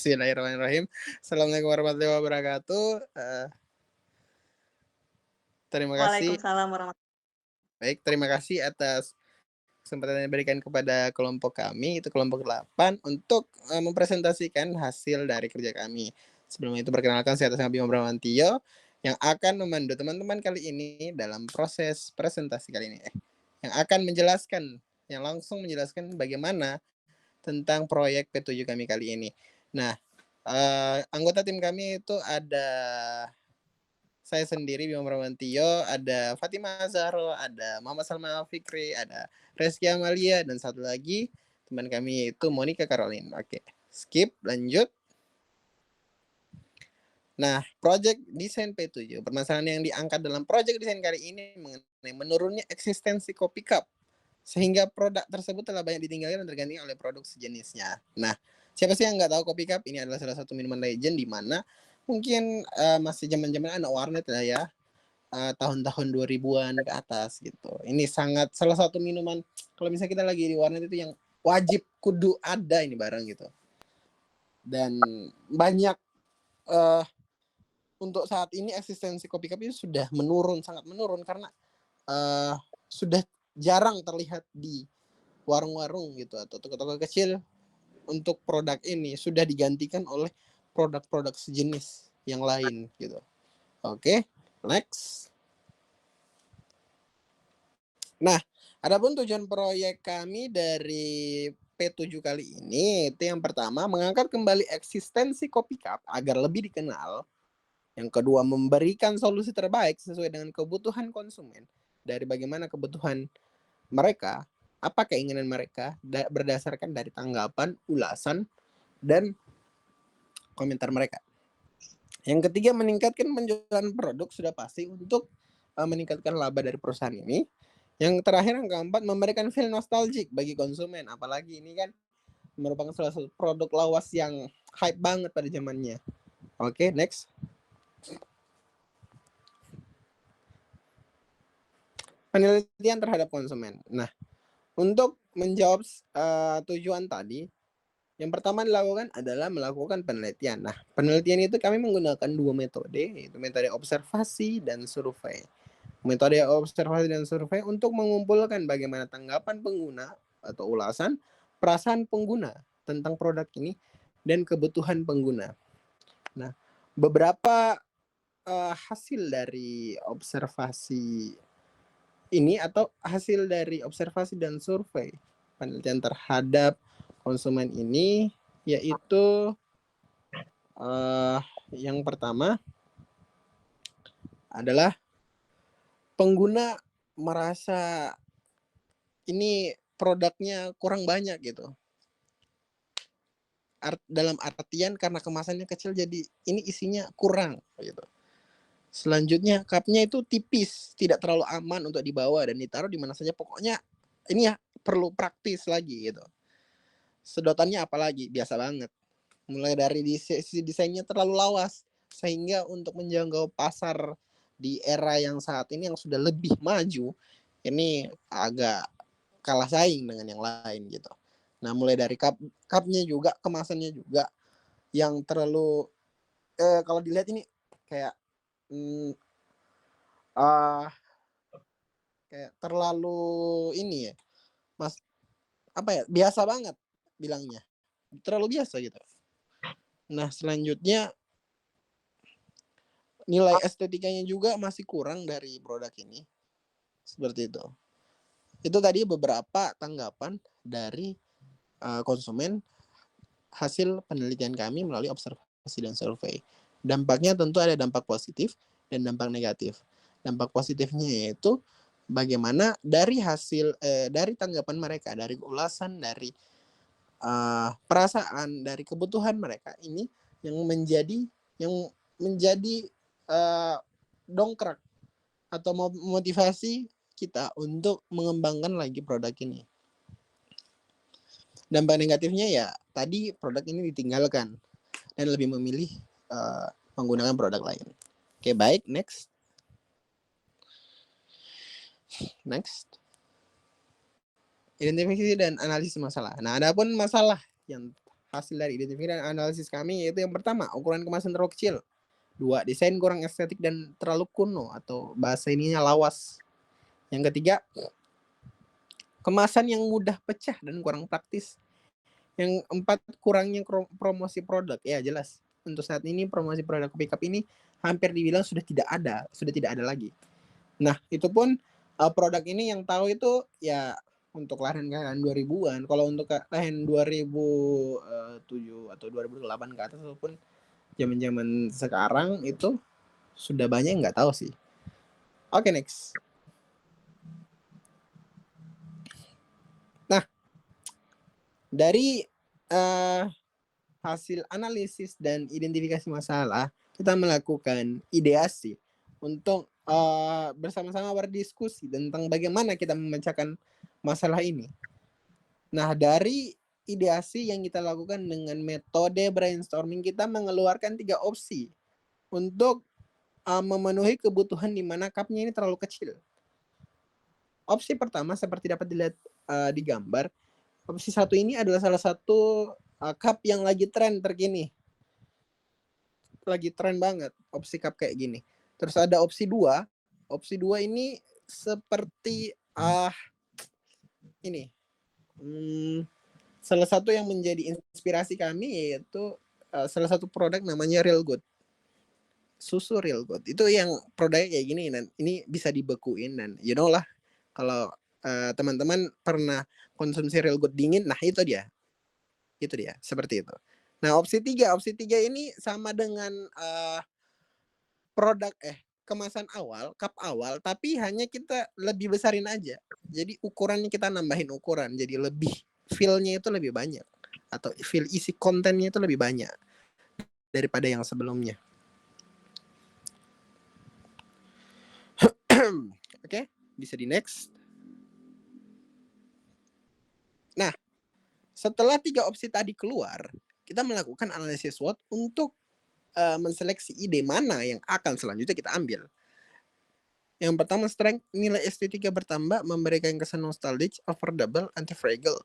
Bismillahirrahmanirrahim. Assalamualaikum warahmatullahi wabarakatuh. Terima kasih. Waalaikumsalam warahmatullahi. Baik, terima kasih atas kesempatan yang diberikan kepada kelompok kami, itu kelompok 8, untuk mempresentasikan hasil dari kerja kami. Sebelum itu perkenalkan, saya atas nama Bima Bramantio yang akan memandu teman-teman kali ini dalam proses presentasi kali ini. Yang akan menjelaskan, yang langsung menjelaskan bagaimana tentang proyek P7 kami kali ini. Nah, anggota tim kami itu ada saya sendiri Bima Bramantio, ada Fatima Zahro, ada Muhammad Salma Fikri, ada Reski Amalia, dan satu lagi teman kami itu Monica Caroline. Oke, skip, lanjut. Nah, project desain P7, permasalahan yang diangkat dalam project desain kali ini mengenai menurunnya eksistensi kopi cup, sehingga produk tersebut telah banyak ditinggalkan dan terganti oleh produk sejenisnya. Nah, siapa sih yang nggak tahu kopi cup? Ini adalah salah satu minuman legend di mana mungkin masih zaman-zaman anak warnet lah ya, tahun-tahun 2000-an ke atas gitu. Ini sangat salah satu minuman, kalau misalnya kita lagi di warnet itu yang wajib kudu ada ini barang gitu. Dan banyak untuk saat ini eksistensi kopi cup itu sudah menurun, sangat menurun, karena sudah jarang terlihat di warung-warung gitu atau toko-toko kecil. Untuk produk ini sudah digantikan oleh produk-produk sejenis yang lain gitu. Oke, next. Nah, adapun tujuan proyek kami dari P7 kali ini itu yang pertama mengangkat kembali eksistensi kopi cup agar lebih dikenal. Yang kedua, memberikan solusi terbaik sesuai dengan kebutuhan konsumen dari bagaimana kebutuhan mereka, apa keinginan mereka, berdasarkan dari tanggapan, ulasan, dan komentar mereka. Yang ketiga, meningkatkan penjualan produk sudah pasti untuk meningkatkan laba dari perusahaan ini. Yang terakhir, yang keempat, memberikan feel nostalgic bagi konsumen. Apalagi ini kan merupakan salah satu produk lawas yang hype banget pada zamannya. Oke, next. Penelitian terhadap konsumen. Nah, untuk menjawab tujuan tadi, yang pertama dilakukan adalah melakukan penelitian. Nah, penelitian itu kami menggunakan 2 metode, yaitu metode observasi dan survei. Metode observasi dan survei untuk mengumpulkan bagaimana tanggapan pengguna atau ulasan, perasaan pengguna tentang produk ini, dan kebutuhan pengguna. Nah, beberapa hasil dari observasi ini atau hasil dari observasi dan survei penelitian terhadap konsumen ini yaitu yang pertama adalah pengguna merasa ini produknya kurang banyak gitu. Dalam artian karena kemasannya kecil jadi ini isinya kurang gitu. Selanjutnya, cupnya itu tipis, tidak terlalu aman untuk dibawa dan ditaruh di mana saja. Pokoknya ini ya perlu praktis lagi gitu. Sedotannya apalagi biasa banget. Mulai dari sisi desainnya terlalu lawas sehingga untuk menjangkau pasar di era yang saat ini yang sudah lebih maju ini agak kalah saing dengan yang lain gitu. Nah, mulai dari cupnya juga, kemasannya juga yang terlalu kalau dilihat ini kayak kayak terlalu ini ya, mas, apa ya, biasa banget bilangnya, terlalu biasa gitu. Nah, selanjutnya nilai estetikanya juga masih kurang dari produk ini, seperti itu. Itu tadi beberapa tanggapan dari konsumen hasil penelitian kami melalui observasi dan survei. Dampaknya tentu ada dampak positif dan dampak negatif. Dampak positifnya yaitu bagaimana dari hasil dari tanggapan mereka, dari ulasan, dari perasaan, dari kebutuhan mereka ini yang menjadi dongkrak atau motivasi kita untuk mengembangkan lagi produk ini. Dampak negatifnya ya tadi produk ini ditinggalkan dan lebih memilih menggunakan produk lain. Oke, baik, next. Identifikasi dan analisis masalah. Nah, adapun masalah yang hasil dari identifikasi dan analisis kami yaitu yang pertama, ukuran kemasan terlalu kecil. 2, desain kurang estetik dan terlalu kuno atau bahasa ininya lawas. Yang ketiga, kemasan yang mudah pecah dan kurang praktis. Yang 4, kurangnya promosi produk. Ya jelas, untuk saat ini promosi produk kopi cup ini hampir dibilang sudah tidak ada lagi. Nah, itu pun produk ini yang tahu itu ya untuk lahiran 2000-an. Kalau untuk lahiran 2007 atau 2008 ke atas ataupun zaman-zaman sekarang itu sudah banyak yang nggak tahu sih. Oke, next. Nah, dari hasil analisis dan identifikasi masalah, kita melakukan ideasi untuk bersama-sama berdiskusi tentang bagaimana kita memecahkan masalah ini. Nah, dari ideasi yang kita lakukan dengan metode brainstorming, kita mengeluarkan 3 opsi untuk memenuhi kebutuhan di mana cupnya ini terlalu kecil. Opsi pertama seperti dapat dilihat di gambar, opsi 1 ini adalah salah satu cup yang lagi tren terkini. Lagi tren banget opsi cup kayak gini. Terus ada opsi 2. Opsi 2 ini seperti ini. Salah satu yang menjadi inspirasi kami yaitu salah satu produk namanya Real Good. Susu Real Good. Itu yang produknya kayak gini dan ini bisa dibekuin dan you know lah kalau teman-teman pernah konsumsi Real Good dingin, nah itu dia. Itu dia, seperti itu. Nah, opsi 3 ini sama dengan produk kemasan awal, cup awal, tapi hanya kita lebih besarin aja. Jadi ukurannya kita nambahin ukuran, jadi lebih feel-nya itu lebih banyak atau feel isi kontennya itu lebih banyak daripada yang sebelumnya. Oke, bisa di next. Nah, setelah 3 opsi tadi keluar, kita melakukan analisis SWOT untuk menseleksi ide mana yang akan selanjutnya kita ambil. Yang pertama, strength, nilai estetika bertambah, memberikan kesan nostalgic, affordable, anti-fragile.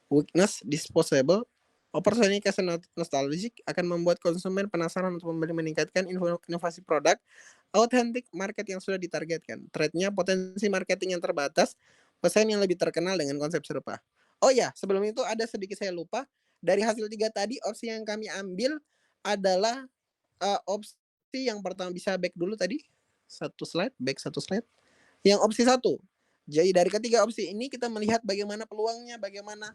Weakness, disposable, opportunity kesan nostalgic akan membuat konsumen penasaran untuk membeli, meningkatkan inovasi produk, authentic, market yang sudah ditargetkan. Threat-nya, potensi marketing yang terbatas, pesan yang lebih terkenal dengan konsep serupa. Oh ya, sebelum itu ada sedikit saya lupa. Dari hasil 3 tadi, opsi yang kami ambil adalah opsi yang pertama, bisa back dulu tadi. Back satu slide. Yang opsi 1. Jadi dari ketiga opsi ini kita melihat bagaimana peluangnya, bagaimana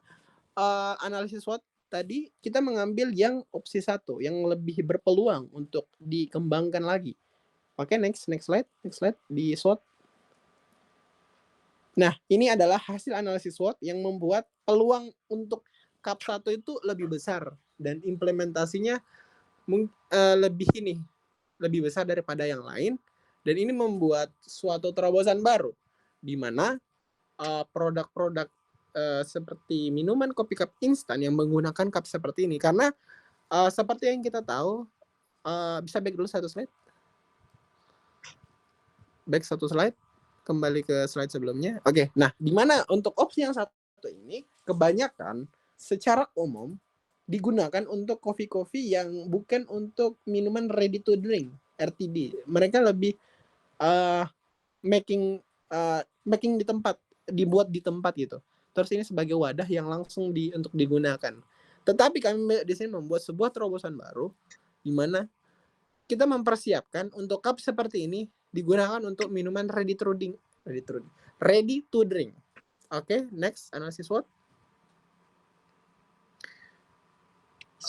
analisis SWOT tadi, kita mengambil yang opsi 1 yang lebih berpeluang untuk dikembangkan lagi. Oke, next slide di SWOT. Nah, ini adalah hasil analisis SWOT yang membuat peluang untuk cup 1 itu lebih besar dan implementasinya lebih besar daripada yang lain, dan ini membuat suatu terobosan baru di mana produk-produk seperti minuman kopi cup instan yang menggunakan cup seperti ini, karena seperti yang kita tahu, bisa back dulu satu slide, kembali ke slide sebelumnya. Oke, nah di mana untuk opsi yang satu ini kebanyakan secara umum digunakan untuk kopi-kopi yang bukan untuk minuman ready to drink, RTD. Mereka lebih making di tempat, dibuat di tempat gitu. Terus ini sebagai wadah yang langsung untuk digunakan. Tetapi kami di sini membuat sebuah terobosan baru di mana kita mempersiapkan untuk cup seperti ini digunakan untuk minuman ready to drink. Oke, next analisis SWOT.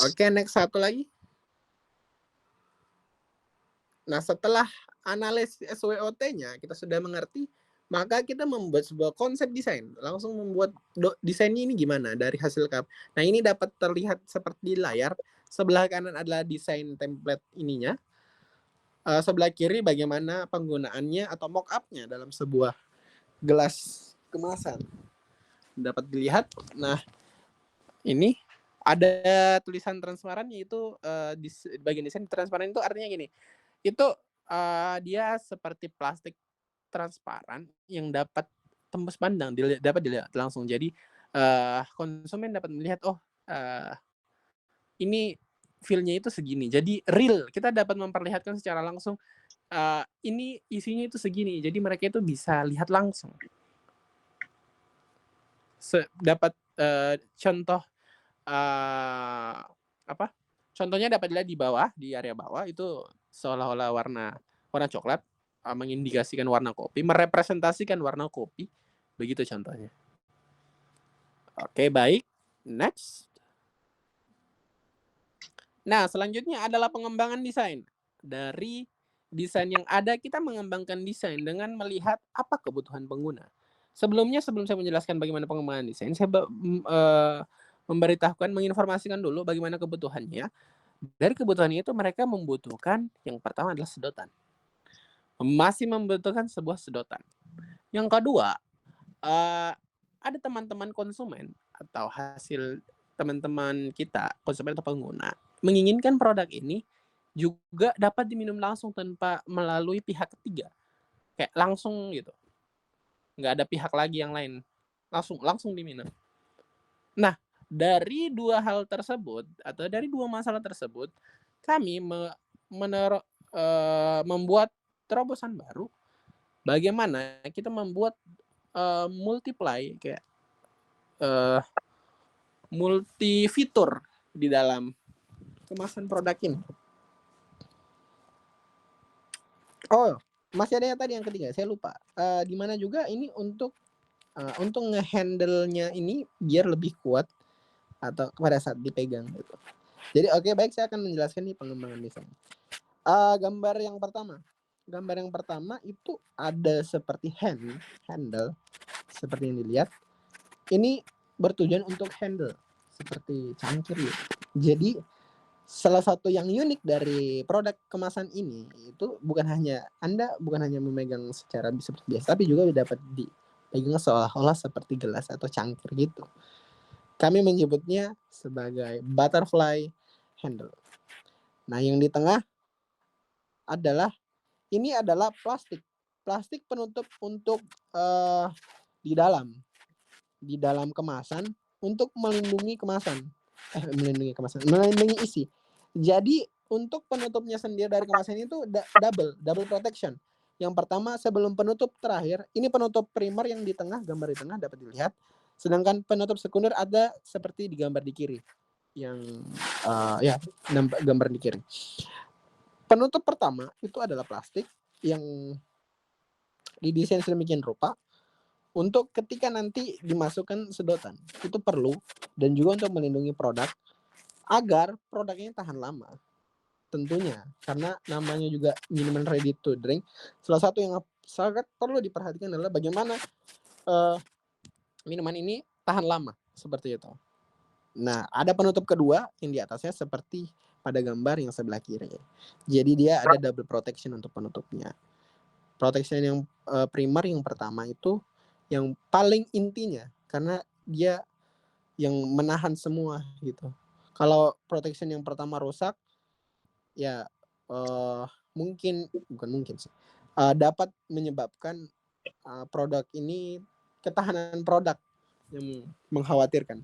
Oke, next satu lagi. Nah, setelah analisis SWOT-nya kita sudah mengerti, maka kita membuat sebuah konsep desain. Langsung membuat desainnya ini gimana dari hasil cup. Nah, ini dapat terlihat seperti di layar. Sebelah kanan adalah desain template ininya. Sebelah kiri bagaimana penggunaannya atau mock-up-nya dalam sebuah gelas kemasan. Dapat dilihat. Nah, ini ada tulisan transparan, yaitu di bagian desain transparan itu artinya gini. Itu dia seperti plastik transparan yang dapat tembus pandang, dapat dilihat langsung. Jadi konsumen dapat melihat ini feel-nya itu segini. Jadi real, kita dapat memperlihatkan secara langsung ini isinya itu segini. Jadi mereka itu bisa lihat langsung. Dapat contoh apa? Contohnya dapat dilihat di bawah, di area bawah itu seolah-olah warna coklat mengindikasikan warna kopi, merepresentasikan warna kopi. Begitu contohnya. Oke, baik. Next. Nah, selanjutnya adalah pengembangan desain. Dari desain yang ada, kita mengembangkan desain dengan melihat apa kebutuhan pengguna. Sebelum saya menjelaskan bagaimana pengembangan desain, saya memberitahukan, menginformasikan dulu bagaimana kebutuhannya. Dari kebutuhannya itu mereka membutuhkan, yang pertama adalah sedotan. Masih membutuhkan sebuah sedotan. Yang kedua, ada teman-teman konsumen atau hasil teman-teman kita, konsumen atau pengguna, menginginkan produk ini juga dapat diminum langsung tanpa melalui pihak ketiga. Kayak langsung gitu. Nggak ada pihak lagi yang lain. Langsung diminum. Nah, dari dua hal tersebut atau dari dua masalah tersebut, kami membuat terobosan baru. Bagaimana kita membuat multiply kayak multi fitur di dalam kemasan produk ini. Oh, masih ada yang tadi yang ketiga, saya lupa. Di mana juga ini untuk ngehandle-nya ini biar lebih kuat atau pada saat dipegang gitu. Jadi oke, baik, saya akan menjelaskan nih pengembangan desain. Gambar yang pertama itu ada seperti handle seperti yang dilihat. Ini bertujuan untuk handle seperti cangkir gitu. Jadi salah satu yang unik dari produk kemasan ini itu Anda bukan hanya memegang secara seperti biasa, tapi juga dapat dipegang seolah-olah seperti gelas atau cangkir gitu. Kami menyebutnya sebagai butterfly handle. Nah, yang di tengah adalah plastik penutup untuk di dalam kemasan untuk melindungi isi. Jadi untuk penutupnya sendiri dari kemasan itu double protection. Yang pertama sebelum penutup terakhir, ini penutup primer yang di tengah, gambar di tengah dapat dilihat. Sedangkan penutup sekunder ada seperti di gambar di kiri. Yang gambar di kiri. Penutup pertama itu adalah plastik yang didesain sedemikian rupa untuk ketika nanti dimasukkan sedotan. Itu perlu, dan juga untuk melindungi produk agar produknya tahan lama. Tentunya, karena namanya juga minuman ready to drink, salah satu yang sangat perlu diperhatikan adalah bagaimana minuman ini tahan lama, seperti itu. Nah, ada penutup kedua yang di atasnya seperti pada gambar yang sebelah kiri. Jadi dia ada double protection untuk penutupnya. Protection yang primer yang pertama itu yang paling intinya, karena dia yang menahan semua gitu. Kalau protection yang pertama rusak, ya dapat menyebabkan produk ini, ketahanan produk yang mengkhawatirkan,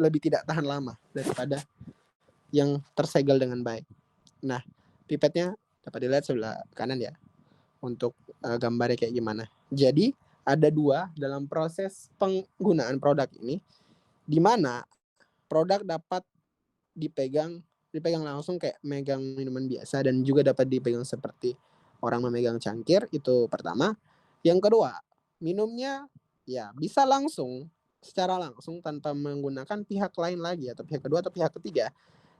lebih tidak tahan lama daripada yang tersegel dengan baik. Nah, pipetnya dapat dilihat sebelah kanan ya, untuk gambarnya kayak gimana. Jadi ada dua dalam proses penggunaan produk ini, di mana produk dapat dipegang langsung kayak megang minuman biasa, dan juga dapat dipegang seperti orang memegang cangkir. Itu pertama. Yang kedua, minumnya ya bisa secara langsung tanpa menggunakan pihak lain lagi, atau pihak kedua atau pihak ketiga,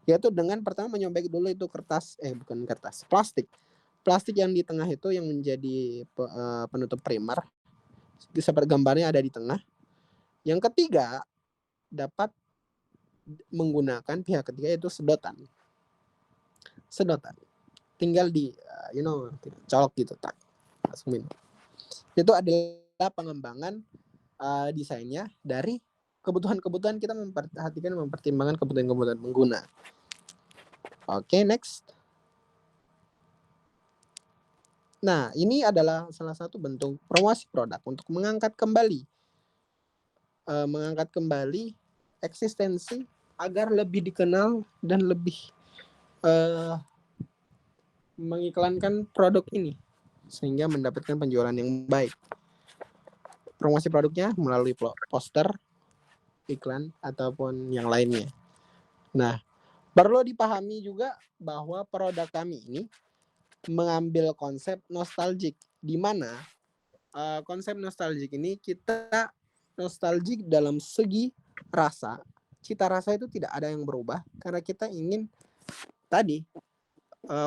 yaitu dengan pertama menyobek dulu itu plastik yang di tengah itu yang menjadi penutup primer, seperti gambarnya ada di tengah. Yang ketiga, dapat menggunakan pihak ketiga, yaitu sedotan. Tinggal di colok gitu, tak langsung minum. Itu adalah pengembangan desainnya dari kebutuhan kita, mempertimbangkan kebutuhan pengguna. Oke, next. Nah, ini adalah salah satu bentuk promosi produk untuk mengangkat kembali eksistensi agar lebih dikenal dan lebih mengiklankan produk ini sehingga mendapatkan penjualan yang baik. Promosi produknya melalui poster, iklan, ataupun yang lainnya. Nah, perlu dipahami juga bahwa produk kami ini mengambil konsep nostalgic, di mana konsep nostalgic ini kita nostalgic dalam segi rasa. Cita rasa itu tidak ada yang berubah karena kita ingin tadi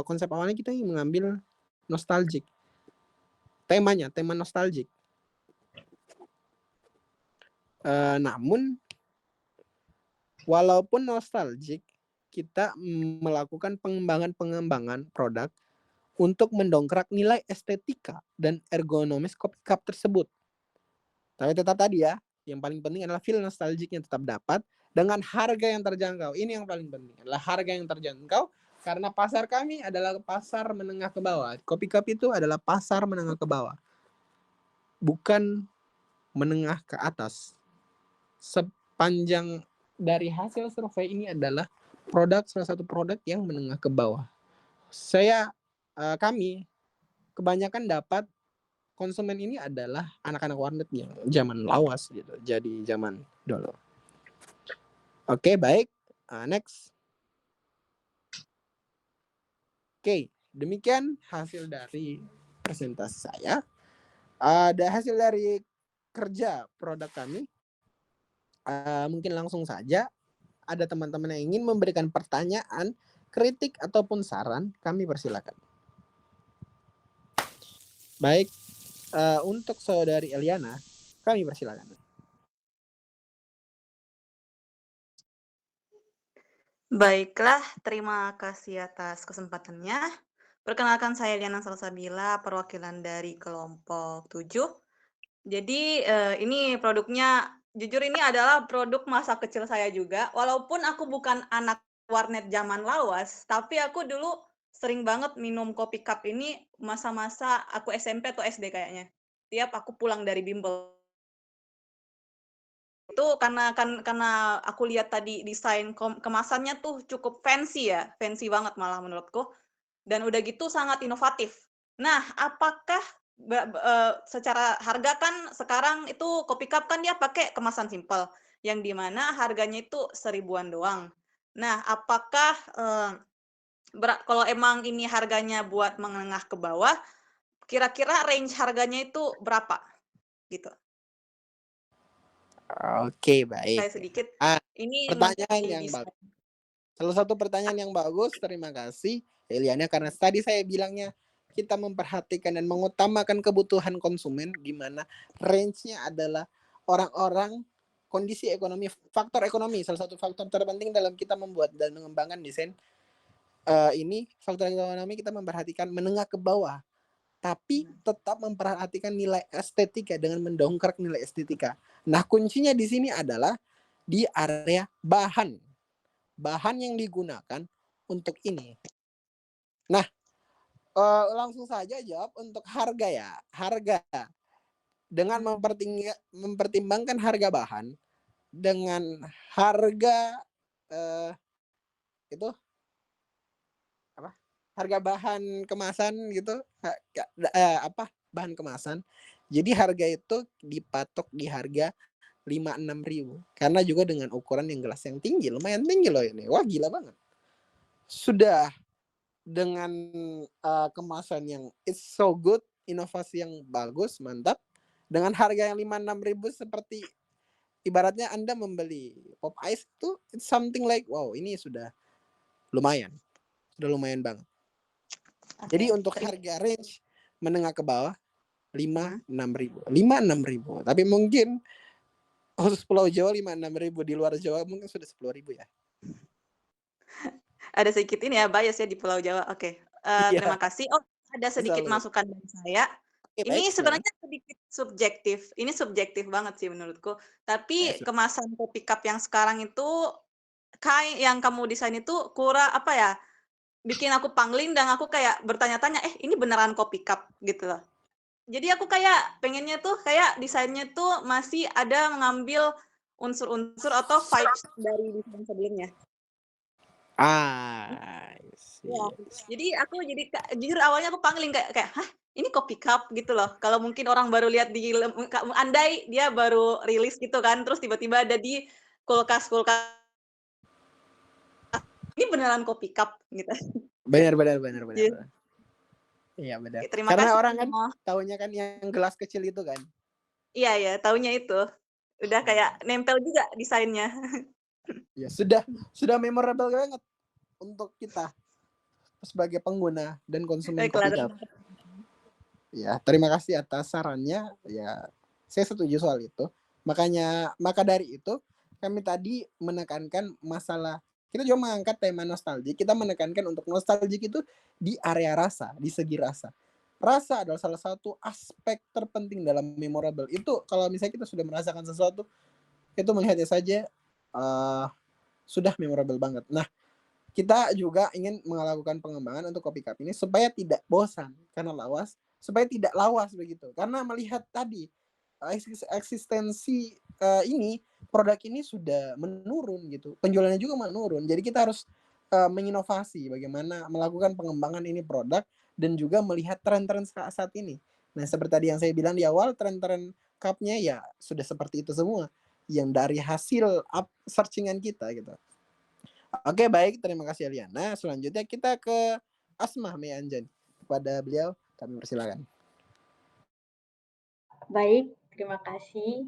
konsep awalnya kita ingin mengambil nostalgic. Temanya, tema nostalgic. Namun walaupun nostalgic, kita melakukan pengembangan produk untuk mendongkrak nilai estetika dan ergonomis kopi cup tersebut. Tapi tetap tadi ya, yang paling penting adalah feel nostalgicnya tetap dapat dengan harga yang terjangkau. Ini yang paling penting adalah harga yang terjangkau karena pasar kami adalah pasar menengah ke bawah. Kopi cup itu adalah pasar menengah ke bawah, bukan menengah ke atas. Sepanjang dari hasil survei ini adalah salah satu produk yang menengah ke bawah. Kami kebanyakan dapat konsumen ini adalah anak-anak warnet yang zaman lawas gitu, jadi zaman dulu. Oke, baik. Next. Oke, demikian hasil dari presentasi saya. Ada hasil dari kerja produk kami. Mungkin langsung saja ada teman-teman yang ingin memberikan pertanyaan, kritik, ataupun saran, kami persilakan. Baik, untuk saudari Eliana, kami persilakan. Baiklah, terima kasih atas kesempatannya. Perkenalkan saya Eliana Salsabila, perwakilan dari kelompok 7. Jadi ini produknya, jujur ini adalah produk masa kecil saya juga. Walaupun aku bukan anak warnet zaman lawas, tapi aku dulu sering banget minum kopi cup ini masa-masa aku SMP atau SD kayaknya. Tiap aku pulang dari bimbel. Itu karena aku lihat tadi desain kemasannya tuh cukup fancy ya, fancy banget malah menurutku. Dan udah gitu sangat inovatif. Nah, apakah secara harga kan sekarang itu kopi cup kan dia pakai kemasan simpel, yang di mana harganya itu 1.000-an doang. Nah, apakah kalau emang ini harganya buat menengah ke bawah, kira-kira range harganya itu berapa? Gitu. Oke, baik. Saya sedikit. Ini Pertanyaan yang bisa. bagus. Salah satu pertanyaan yang bagus. Terima kasih, Eliana. Karena tadi saya bilangnya kita memperhatikan dan mengutamakan kebutuhan konsumen, di mana range-nya adalah orang-orang, kondisi ekonomi, faktor ekonomi. Salah satu faktor terpenting dalam kita membuat dan mengembangkan desain ini, faktor ekonomi kita memperhatikan menengah ke bawah. Tapi tetap memperhatikan nilai estetika dengan mendongkrak nilai estetika. Nah, kuncinya di sini adalah di area bahan yang digunakan untuk ini. Nah, langsung saja jawab untuk harga ya. Harga dengan mempertimbangkan harga bahan dengan harga itu apa? Harga bahan kemasan gitu, bahan kemasan. Jadi harga itu dipatok di harga 5-6 ribu. Karena juga dengan ukuran yang gelas yang tinggi, lumayan tinggi loh ini. Wah, gila banget. Sudah dengan kemasan yang it's so good, inovasi yang bagus, mantap. Dengan harga yang 5-6 ribu seperti ibaratnya Anda membeli pop ice itu it's something like wow, ini sudah lumayan. Sudah lumayan banget. Okay. Jadi untuk harga range menengah ke bawah 5-6 ribu. 5-6 ribu. Tapi mungkin khusus Pulau Jawa 5-6 ribu, di luar Jawa mungkin sudah 10 ribu ya. Ada sedikit ini ya, bias ya di Pulau Jawa. Oke. Terima kasih. Oh, ada sedikit masukan dari saya. Ini sebenarnya sedikit subjektif. Ini subjektif banget sih menurutku. Tapi kemasan kopi cup yang sekarang itu kayak yang kamu desain itu kurang apa ya? Bikin aku pangling dan aku kayak bertanya-tanya, ini beneran kopi cup gitu loh. Jadi aku kayak pengennya tuh kayak desainnya tuh masih ada mengambil unsur-unsur atau vibes dari desain sebelumnya. I see. Ya, jadi aku jujur awalnya aku pangling kayak, "Hah, ini kopi cup?" gitu loh. Kalau mungkin orang baru lihat andai dia baru rilis gitu kan, terus tiba-tiba ada di kulkas, ini beneran kopi cup gitu. Benar. Iya. Iya benar. Terima Karena kasih orang kan semua. taunya kan yang gelas kecil itu kan. Iya, taunya itu. Udah kayak nempel juga desainnya. Ya sudah memorable banget untuk kita sebagai pengguna dan konsumen Baiklah, kopi cup. Ya, terima kasih atas sarannya. Ya, saya setuju soal itu. Maka dari itu kami tadi menekankan masalah, kita juga mengangkat tema nostalgia. Kita menekankan untuk nostalgia itu di area rasa, di segi rasa. Rasa adalah salah satu aspek terpenting dalam memorable. Itu kalau misalnya kita sudah merasakan sesuatu, itu melihatnya saja sudah memorable banget. Nah, kita juga ingin melakukan pengembangan untuk kopi cup ini supaya tidak bosan karena supaya tidak lawas begitu. Karena melihat tadi eksistensi ini, produk ini sudah menurun gitu. Penjualannya juga menurun. Jadi kita harus menginovasi bagaimana melakukan pengembangan ini produk dan juga melihat tren-tren saat ini. Nah, seperti tadi yang saya bilang di awal, tren-tren cup-nya ya sudah seperti itu semua yang dari hasil searchingan kita gitu. Oke, baik. Terima kasih Aliana. Selanjutnya kita ke Asma Meanjani. Kepada beliau, kami persilakan. Baik, terima kasih.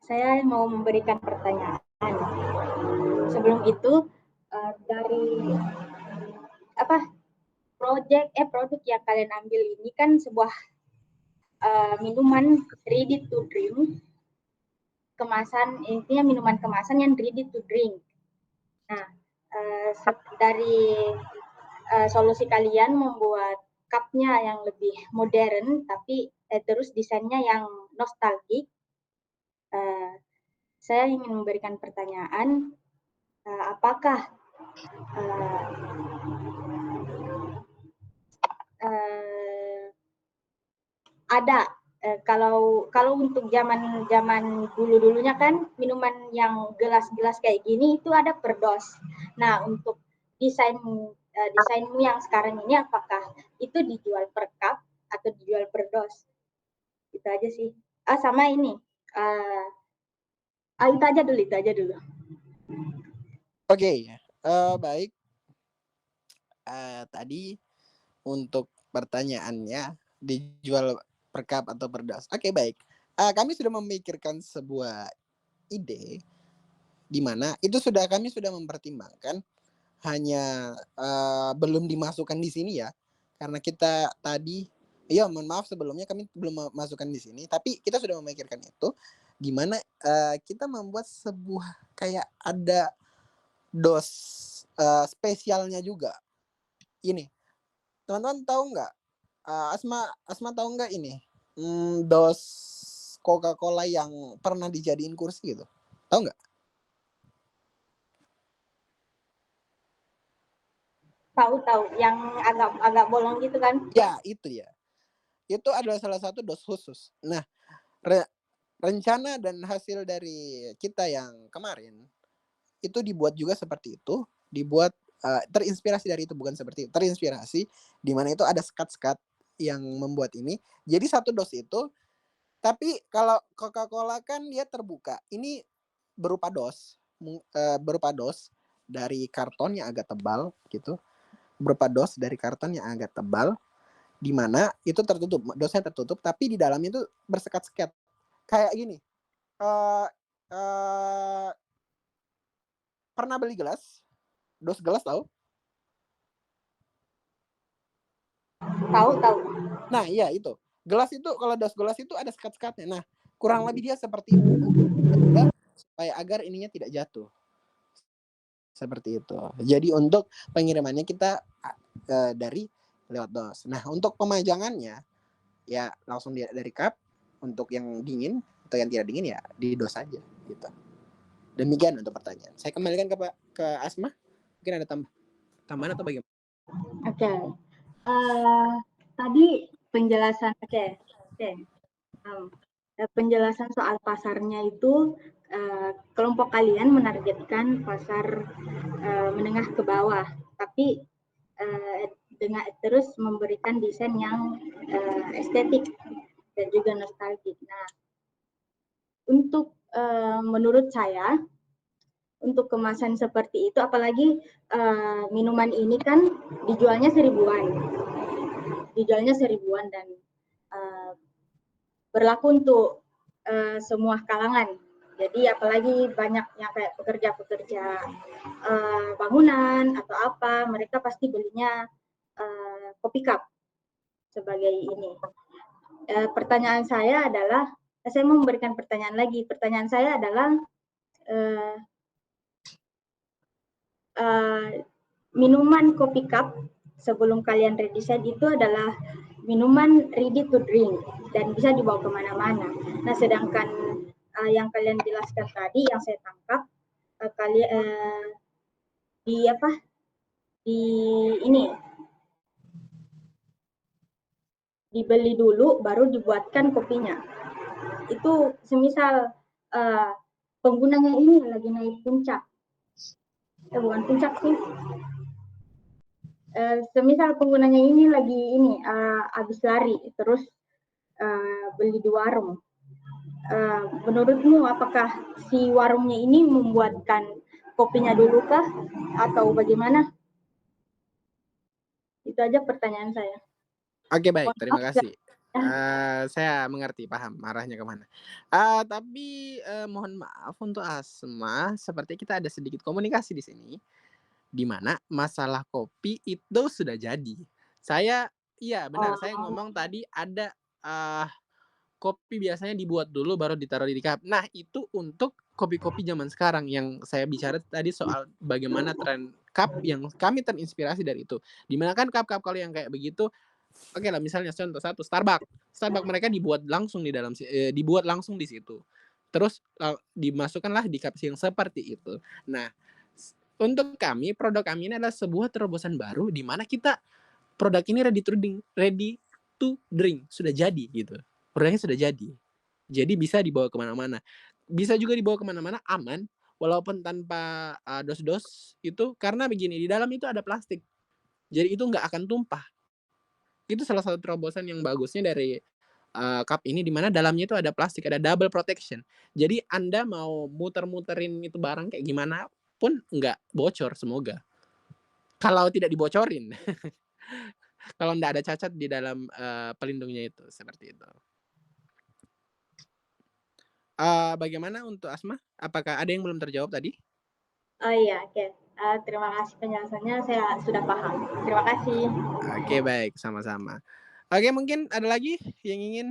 Saya mau memberikan pertanyaan. Sebelum itu, dari produk yang kalian ambil ini kan sebuah minuman ready to drink, intinya minuman kemasan yang ready to drink. Nah, dari solusi kalian membuat cupnya yang lebih modern, tapi terus desainnya yang nostalgic. Saya ingin memberikan pertanyaan, apakah ada kalau untuk zaman dulunya kan minuman yang gelas-gelas kayak gini itu ada per dos. Nah, untuk desainmu yang sekarang ini apakah itu dijual per cup atau dijual per dos? Itu aja sih. Sama ini. Itu aja dulu. Oke, baik. Tadi untuk pertanyaannya dijual per cup atau per dos. Oke, baik. Kami sudah memikirkan sebuah ide di mana itu kami sudah mempertimbangkan, hanya belum dimasukkan di sini ya. Karena kita tadi, mohon maaf sebelumnya kami belum masukkan di sini, tapi kita sudah memikirkan itu gimana kita membuat sebuah kayak ada dos spesialnya juga. Ini, teman-teman tahu nggak? Asma tahu nggak ini? Dos Coca-Cola yang pernah dijadiin kursi gitu. Tahu nggak? Tahu yang agak bolong gitu kan? Ya, itu ya. Itu adalah salah satu dos khusus. Nah, rencana dan hasil dari kita yang kemarin itu dibuat juga seperti itu, dibuat terinspirasi dari itu, bukan seperti itu, terinspirasi di mana itu ada sekat-sekat yang membuat ini. Jadi satu dos itu, tapi kalau Coca-Cola kan dia terbuka. Ini berupa dos dari karton yang agak tebal gitu. Berupa dos dari karton yang agak tebal, di mana itu tertutup, dosnya tertutup, tapi di dalamnya itu bersekat-sekat. Kayak gini. Pernah beli gelas? Dos gelas tahu? Tahu. Nah, iya itu. Gelas itu, kalau dos gelas itu ada sekat-sekatnya. Nah, kurang lebih dia seperti itu. Supaya agar ininya tidak jatuh. Seperti itu. Jadi untuk pengirimannya kita dari lewat dos. Nah, untuk pemajangannya ya langsung dari cup. Untuk yang dingin atau yang tidak dingin ya di dos aja gitu. Demikian untuk pertanyaan. Saya kembalikan ke Asma. Mungkin ada tambahan atau bagaimana? Oke. Tadi penjelasan penjelasan soal pasarnya itu kelompok kalian menargetkan pasar menengah ke bawah, tapi dengan terus memberikan desain yang estetik dan juga nostalgia. Nah, untuk menurut saya, untuk kemasan seperti itu, apalagi minuman ini kan dijualnya seribuan dan berlaku untuk semua kalangan. Jadi apalagi banyak yang kayak pekerja-pekerja bangunan atau apa, mereka pasti belinya kopi cup sebagai ini. Pertanyaan saya adalah, saya mau memberikan pertanyaan lagi. Pertanyaan saya adalah, minuman kopi cup sebelum kalian redesign itu adalah minuman ready to drink dan bisa dibawa kemana-mana. Nah, sedangkan yang kalian jelaskan tadi, yang saya tangkap, dibeli dulu baru dibuatkan kopinya. Itu semisal penggunanya ini lagi naik puncak, bukan puncak sih, semisal penggunanya ini lagi habis lari terus beli di warung, menurutmu apakah si warungnya ini membuatkan kopinya dulu kah atau bagaimana? Itu aja pertanyaan saya. Oke, baik, terima kasih. Saya mengerti, paham arahnya kemana. Tapi mohon maaf untuk Asma, seperti kita ada sedikit komunikasi di sini, di mana masalah kopi itu sudah jadi. Iya benar, saya ngomong tadi ada kopi biasanya dibuat dulu baru ditaruh di cup. Nah, itu untuk kopi-kopi zaman sekarang yang saya bicara tadi soal bagaimana tren cup yang kami terinspirasi dari itu. Dimana kan cup-cup kalau yang kayak begitu, oke lah misalnya contoh satu Starbucks mereka dibuat langsung di situ. Terus dimasukkanlah di cup yang seperti itu. Nah, untuk kami produk kami ini adalah sebuah terobosan baru di mana kita produk ini ready to drink sudah jadi gitu. Produknya sudah jadi bisa dibawa kemana-mana, bisa juga dibawa kemana-mana aman walaupun tanpa dos-dos itu, karena begini, di dalam itu ada plastik jadi itu nggak akan tumpah. Itu salah satu terobosan yang bagusnya dari cup ini, dimana dalamnya itu ada plastik, ada double protection, jadi Anda mau muter-muterin itu barang kayak gimana pun nggak bocor, semoga kalau tidak dibocorin. Kalau nggak ada cacat di dalam pelindungnya itu, seperti itu. Bagaimana untuk Asma? Apakah ada yang belum terjawab tadi? Oh iya, oke. Terima kasih penjelasannya, saya sudah paham. Terima kasih. Oke, baik, sama-sama. Oke, mungkin ada lagi yang ingin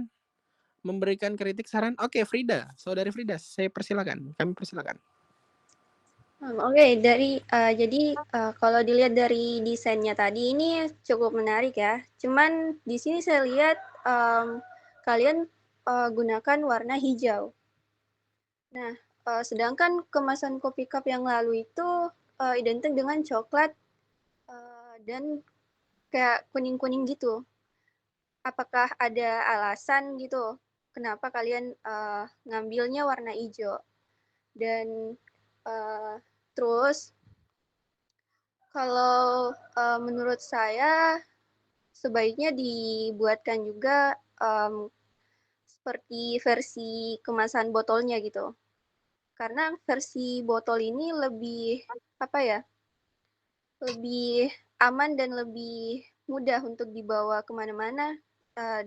memberikan kritik, saran? Oke, Frida, saudari Frida, kami persilakan. Oke, jadi kalau dilihat dari desainnya tadi ini cukup menarik ya. Cuman di sini saya lihat kalian gunakan warna hijau. Nah, sedangkan kemasan kopi cup yang lalu itu identik dengan coklat dan kayak kuning-kuning gitu. Apakah ada alasan gitu kenapa kalian ngambilnya warna hijau? Dan terus kalau menurut saya sebaiknya dibuatkan juga seperti versi kemasan botolnya gitu. Karena versi botol ini lebih lebih aman dan lebih mudah untuk dibawa kemana-mana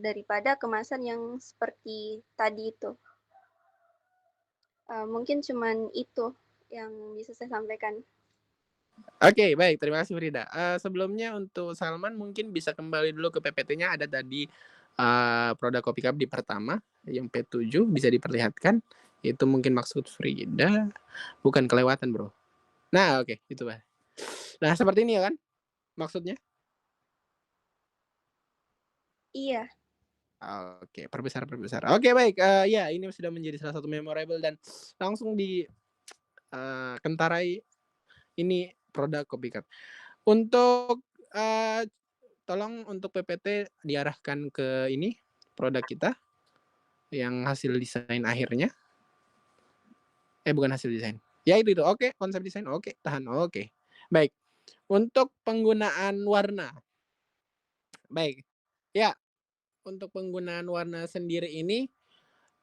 daripada kemasan yang seperti tadi itu. Mungkin cuman itu yang bisa saya sampaikan. Oke, baik, terima kasih Frida. Sebelumnya untuk Salman mungkin bisa kembali dulu ke PPT-nya, ada tadi produk kopi cup di pertama yang P7 bisa diperlihatkan. Itu mungkin maksud Frida, bukan kelewatan bro. Nah, oke, itu Pak. Nah, seperti ini ya kan maksudnya? Iya. Oke, perbesar. Oke, baik. Ya, ini sudah menjadi salah satu memorable dan langsung di kentarai ini produk kopi cup. Untuk tolong untuk PPT diarahkan ke ini produk kita. yang hasil desain akhirnya. Bukan hasil desain. Ya itu. Oke, konsep desain. Oke, tahan. Oke. Baik. Untuk penggunaan warna. Baik. Ya, untuk penggunaan warna sendiri ini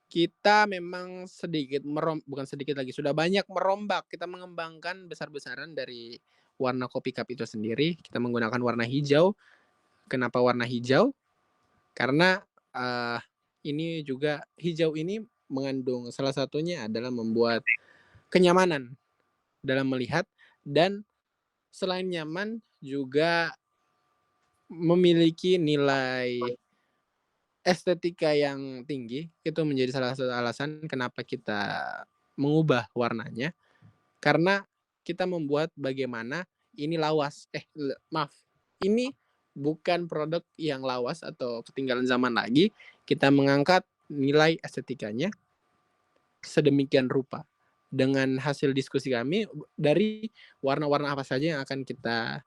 kita memang sedikit bukan sedikit lagi, sudah banyak merombak. Kita mengembangkan besar-besaran dari warna kopi cup itu sendiri. Kita menggunakan warna hijau. Kenapa warna hijau? Karena ini juga hijau ini mengandung salah satunya adalah membuat kenyamanan dalam melihat, dan selain nyaman juga memiliki nilai estetika yang tinggi. Itu menjadi salah satu alasan kenapa kita mengubah warnanya, karena kita membuat bagaimana ini lawas. Maaf, ini bukan produk yang lawas atau ketinggalan zaman lagi. Kita mengangkat nilai estetikanya sedemikian rupa dengan hasil diskusi kami dari warna-warna apa saja yang akan kita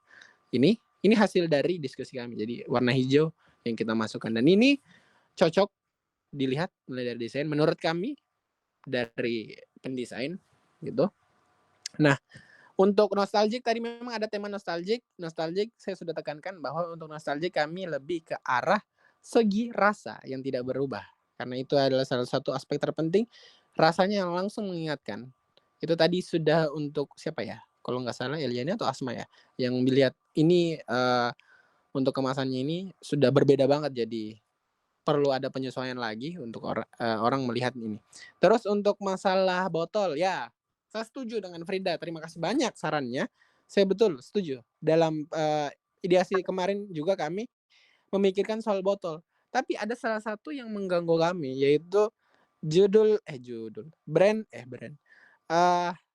ini hasil dari diskusi kami. Jadi warna hijau yang kita masukkan, dan ini cocok dilihat mulai dari desain menurut kami dari pendesain gitu. Nah, untuk nostalgic tadi memang ada tema nostalgic. Nostalgic saya sudah tekankan bahwa untuk nostalgic kami lebih ke arah segi rasa yang tidak berubah. Karena itu adalah salah satu aspek terpenting, rasanya yang langsung mengingatkan. Itu tadi sudah untuk siapa ya? Kalau nggak salah Eliana atau Asma ya, yang melihat ini untuk kemasannya ini sudah berbeda banget, jadi perlu ada penyesuaian lagi untuk orang melihat ini. Terus untuk masalah botol, ya saya setuju dengan Frida. Terima kasih banyak sarannya. Saya betul setuju. Dalam ideasi kemarin juga kami memikirkan soal botol. Tapi ada salah satu yang mengganggu kami, yaitu brand.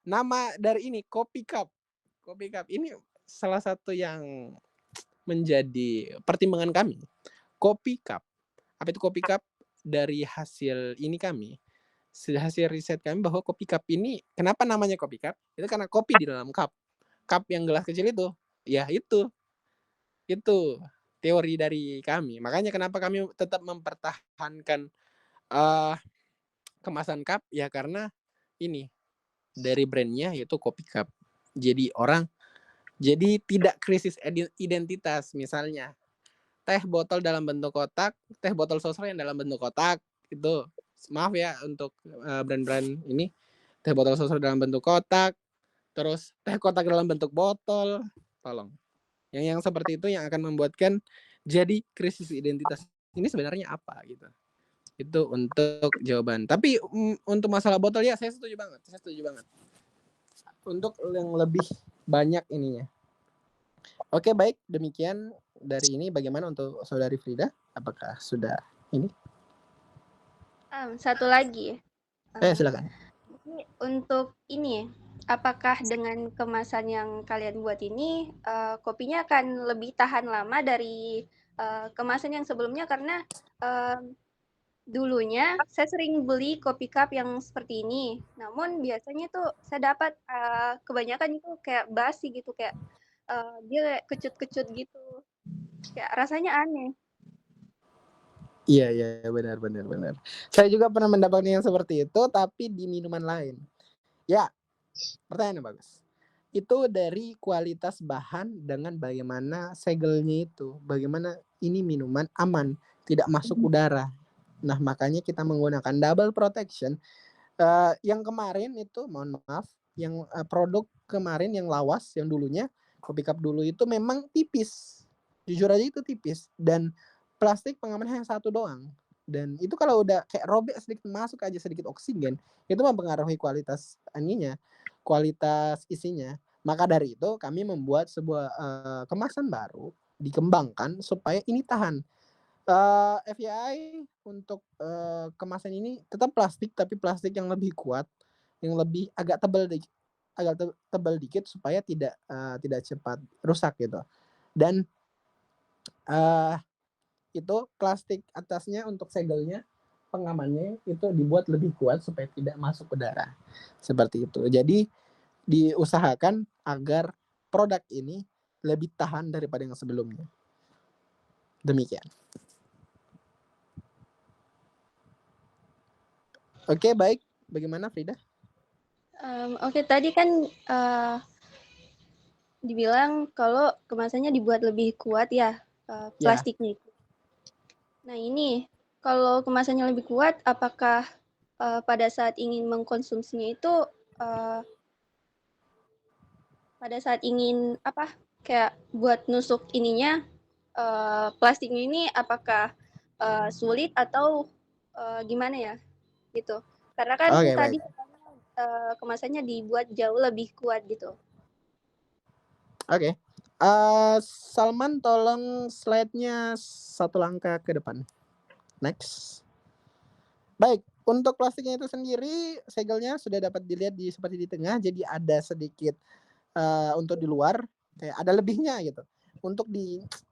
Nama dari ini, Kopi Cup. Kopi Cup ini salah satu yang menjadi pertimbangan kami. Kopi Cup. Apa itu Kopi Cup? Dari hasil ini kami, hasil riset kami bahwa kopi cup ini, kenapa namanya kopi cup? Itu karena kopi di dalam cup. Cup yang gelas kecil itu. Ya itu teori dari kami. Makanya kenapa kami tetap mempertahankan kemasan cup, ya karena ini dari brandnya yaitu kopi cup. Jadi orang jadi tidak krisis identitas. Misalnya teh botol dalam bentuk kotak, teh botol sosro yang dalam bentuk kotak, itu maaf ya untuk brand-brand ini, teh botol sosro dalam bentuk kotak, terus teh kotak dalam bentuk botol, tolong. Yang seperti itu yang akan membuatkan jadi krisis identitas. Ini sebenarnya apa gitu. Itu untuk jawaban. Tapi untuk masalah botol ya saya setuju banget. Untuk yang lebih banyak ininya. Oke, baik, demikian dari ini. Bagaimana untuk Saudari Frida? Apakah sudah ini? Satu lagi. Silakan. Untuk ini, apakah dengan kemasan yang kalian buat ini, kopinya akan lebih tahan lama dari kemasan yang sebelumnya? Karena dulunya saya sering beli kopi cup yang seperti ini, namun biasanya tuh saya dapat kebanyakan itu kayak basi gitu, kayak dia kayak kecut-kecut gitu, kayak rasanya aneh. Iya, benar. Saya juga pernah mendapatkan yang seperti itu, tapi di minuman lain. Ya, pertanyaan yang bagus. Itu dari kualitas bahan dengan bagaimana segelnya itu, bagaimana ini minuman aman, tidak masuk udara. Nah, makanya kita menggunakan double protection. Yang kemarin itu, mohon maaf, yang produk kemarin yang lawas, yang dulunya kopi cup dulu itu memang tipis. Jujur aja itu tipis, dan plastik pengaman hanya satu doang. Dan itu kalau udah kayak robek sedikit, masuk aja sedikit oksigen, itu mempengaruhi kualitas ininya, kualitas isinya. Maka dari itu kami membuat sebuah kemasan baru, dikembangkan supaya ini tahan. FYI untuk kemasan ini tetap plastik, tapi plastik yang lebih kuat, yang lebih agak tebal dikit supaya tidak cepat rusak gitu. Dan itu plastik atasnya untuk segelnya, pengamannya itu dibuat lebih kuat supaya tidak masuk udara. Seperti itu. Jadi diusahakan agar produk ini lebih tahan daripada yang sebelumnya. Demikian. Oke, baik. Bagaimana Frida? Oke, tadi kan dibilang kalau kemasannya dibuat lebih kuat ya, Ya. plastiknya. Nah ini, kalau kemasannya lebih kuat, apakah pada saat ingin mengkonsumsinya itu, pada saat ingin kayak buat nusuk ininya, plastiknya ini apakah sulit atau gimana ya, gitu. Karena kan Oke, tadi baik. kemasannya dibuat jauh lebih kuat gitu. Oke. Salman tolong slide-nya satu langkah ke depan. Next. Baik, untuk plastiknya itu sendiri segelnya sudah dapat dilihat seperti di tengah, jadi ada sedikit untuk di luar kayak ada lebihnya gitu. Untuk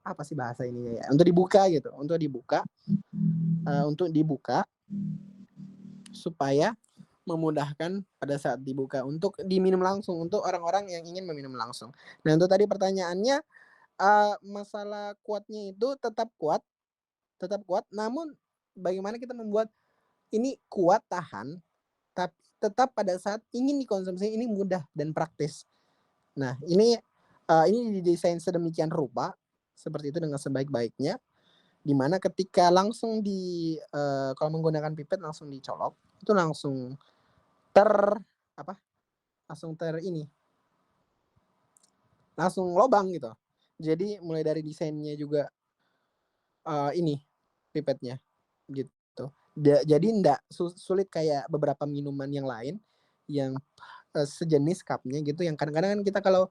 apa sih bahasa ini ya? Untuk dibuka gitu, untuk dibuka supaya memudahkan pada saat dibuka untuk diminum langsung untuk orang-orang yang ingin meminum langsung. Nah, untuk tadi pertanyaannya masalah kuatnya itu tetap kuat, namun bagaimana kita membuat ini kuat tahan tapi tetap pada saat ingin dikonsumsi ini mudah dan praktis. Nah, ini didesain sedemikian rupa seperti itu dengan sebaik-baiknya, di mana ketika langsung kalau menggunakan pipet langsung dicolok itu langsung langsung lobang gitu. Jadi mulai dari desainnya juga ini pipetnya gitu. Jadi enggak sulit kayak beberapa minuman yang lain yang sejenis cupnya gitu, yang kadang-kadang kan kita kalau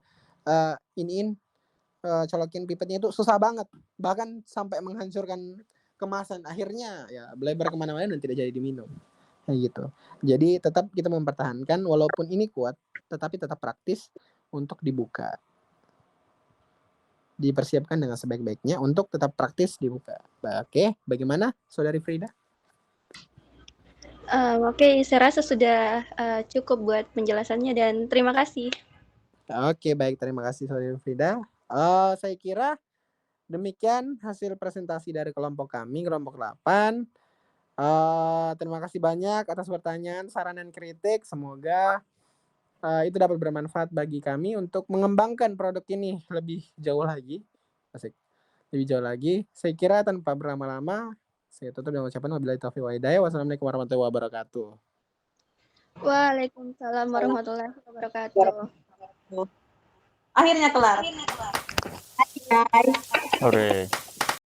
colokin pipetnya itu susah banget, bahkan sampai menghancurkan kemasan, akhirnya ya melebar kemana-mana dan tidak jadi diminum kayak gitu. Jadi tetap kita mempertahankan walaupun ini kuat tetapi tetap praktis untuk dibuka, dipersiapkan dengan sebaik-baiknya untuk tetap praktis dibuka. Oke, bagaimana Saudari Frida? Oke, saya rasa sudah cukup buat penjelasannya dan terima kasih. Oke, baik, terima kasih Saudari Frida. Saya kira demikian hasil presentasi dari kelompok kami, kelompok 8. Terima kasih banyak atas pertanyaan, saran, dan kritik. Semoga itu dapat bermanfaat bagi kami untuk mengembangkan produk ini lebih jauh lagi. Asik. Lebih jauh lagi. Saya kira tanpa berlama-lama, saya tutup dengan ucapan wabillahi taufiq wal hidayah. Wassalamualaikum warahmatullahi wabarakatuh. Waalaikumsalam warahmatullahi wabarakatuh. Akhirnya kelar. Hai. Oke.